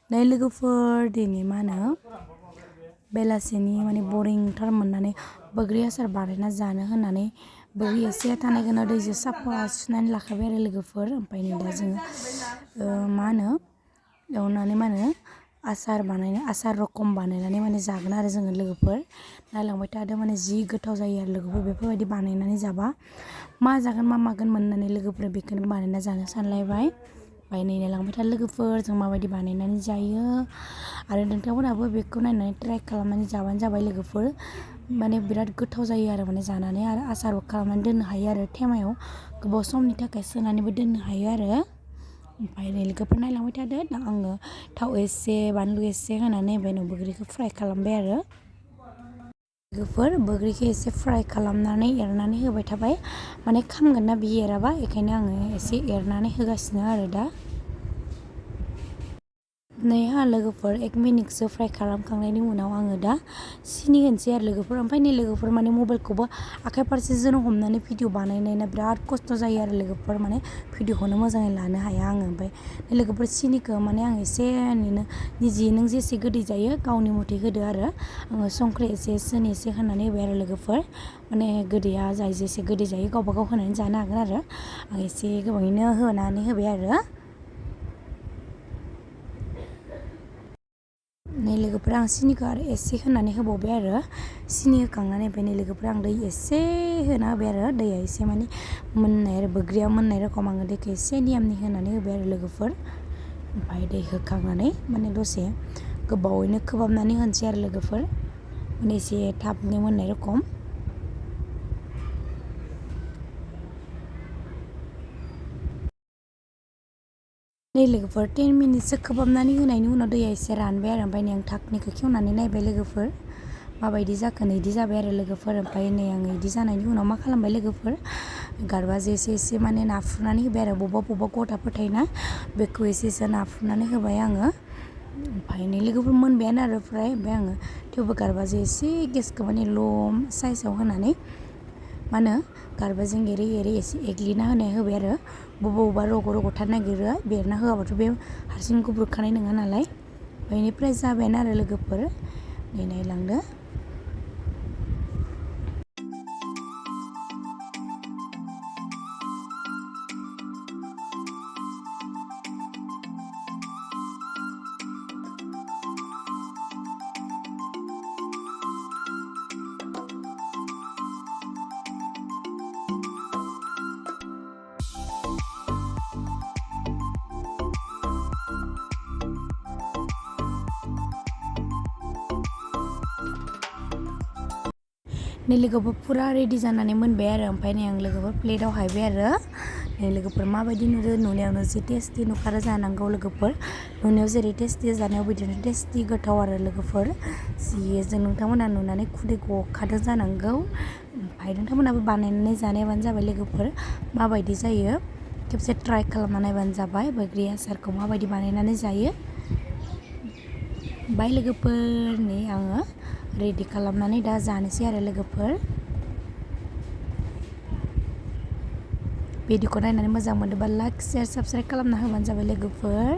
नै लोगोफोर दिनै मा होनो बेलासिनि माने बरिंथार मोननानै बोग्रि आसार बानायना जानो होननानै बोग्रि एसे थानायखौनो दैजों साफा सुनानै लाखाबाय आरो लोगोफोर। ओमफ्राय नै दा जोङो मा होनो एवनानै मा होनो आसार रखम बानायनानै माने जागोन आरो जोङो लोगोफोर। नायलांबाय थादों माने जि गोथाव जायो आरो लोगोफोर बेफोरबायदि बानायनानै जाबा मा जागोन मा मागोन मोननानै लोगोफोरा बेखौनो बानायना जानो सानलायबाय। ओमफ्राय नै नायलांबाय था लोगोफोर जों माबायदि बानायनानै जायो आरो नोंथांमोनहाबो बेखौ नायनानै ट्राइ खालामनानै जाबानो जाबाय लोगोफोर। माने बिराद गोथाव जायो आरो माने जानानै आरो आसारबो खालामनानै दोननो हायो आरो थेमायाव गोबाव समनि थाखाय सोनानैबो दोननो हायो आरो। ओमफ्राय नै लोगोफोर नायलांबाय थादो दा आङो थाव एसे बानलु एसे होनानै ओमफ्राय उनाव बोग्रिखौ फ्राय खालामबाय आरो लोगोफोर। बोग्रिखौ एसे फ्राय खालामनानै एरनानै होबाय थाबाय माने खामगोन ना बियो एराबा बेखायनो आङो एसे एरनानै होगासिनो आरो दा। नैहा लोगोफोर 1 मिनिटसो फ्राय खालामखांनायनि उनाव आङो दा सिनि होनोसै आरो लोगोफोर। ओमफ्राय नै लोगोफोर माने मबाइलखौबो आखाइ फारसेजों हमनानै भिडिअ बानायनायना बिराद खस्थ' जायो आरो लोगोफोर माने भिडिअखौनो मोजाङै लानो हाया आङो। ओमफ्राय लोगोफोर सिनिखौ माने आं एसे निजे नों जेसे गोदै जायो गावनि मथे होदो आरो आङो संख्रि एसे सिनि एसे होनानै होबाय आरो लोगोफोर। माने गोदैया जाय जेसे गोदै जायो गावबा गाव होनानै जानो हागोन आरो आं एसे गोबाङैनो होनानै होबाय आरो। नै लोगोफोर आं सिनिखौ आरो एसे होनानै होबावबाय आरो सिनि होखांनानै ओमफ्राय नै लोगोफोर आं दै एसे होना होबाय आरो दैया एसे माने मोननाय आरो बोग्रिया मोननाय रखम आङो दैखौ एसे नियामनि होनानै होबाय आरो लोगोफोर। ओमफ्राय दै होखांनानै माने दसे गोबावैनो खोबहाबनानै होनोसै आरो लोगोफोर माने एसे थाबनो मोननाय रखम। नै लोगोफोर 10 मिनिटसो खोबहाबनानै होनायनि उनाव दैया एसे रानबाय आरो ओमफ्राय नै आं धाकनिखौ खेवनानै नायबाय लोगोफोर माबायदि जाखो नै इदि जाबाय आरो लोगोफोर। ओमफ्राय नै आङो इदि जानायनि उनाव मा खालामबाय लोगोफोर गारबाजों एसे माने नाफ्रुनानै होबाय आरो बबेबा गथाफोर थायोना बेखौ एसे नाफ्रुनानै होबाय आङो। ओमफ्राय नै लोगोफोर मोनबायानो आरो फ्राय ओमफ्राय आङो थेवबो गारबाजों एसे गेसखौ माने ल' साइजआव होनानै मा होनो गारबाजों एरै एरै एसे एग्लिना होबाय आरो बबेबा रग' थानो नागिरो बेरना होआबाथ' बे हारसिं गुब्रुखानाय नङा नालाय। ओमफ्राय बेनिफ्राय जाबायानो आरो लोगोफोर नै नायलांदो। नै लोगोफोर फुरा रेडि जानानै मोनबाय आरो ओमफ्राय नै आं लोगोफोर प्लेटाव हायबाय आरो नै लोगोफोर माबायदि नुदों नुनायावनो जि टेस्टि नुखारो जानांगौ लोगोफोर। नुनायाव जेरै टेस्टि जानायाव बिदिनो टेस्टि गोथाव आरो लोगोफोर जि जों नोंथांमोना नुनानै खुदै गखादों जानांगौ। ओमफ्राय नोंथांमोनाबो बानायनानै जानायबानो जाबाय लोगोफोर माबायदि जायो खेबसे ट्राइ खालामना नायबानो जाबाय बोग्रि आसारखौ माबायदि बानायनानै जायो। बाय लोगोफोर नै आङो रेडि खालामनानै दा जानोसै आरो लोगोफोर। भिडिअखौ नायनानै मोजां मोनोबा लाइक शेयार साबस्क्राइब खालामना होबानो जाबाय लोगोफोर।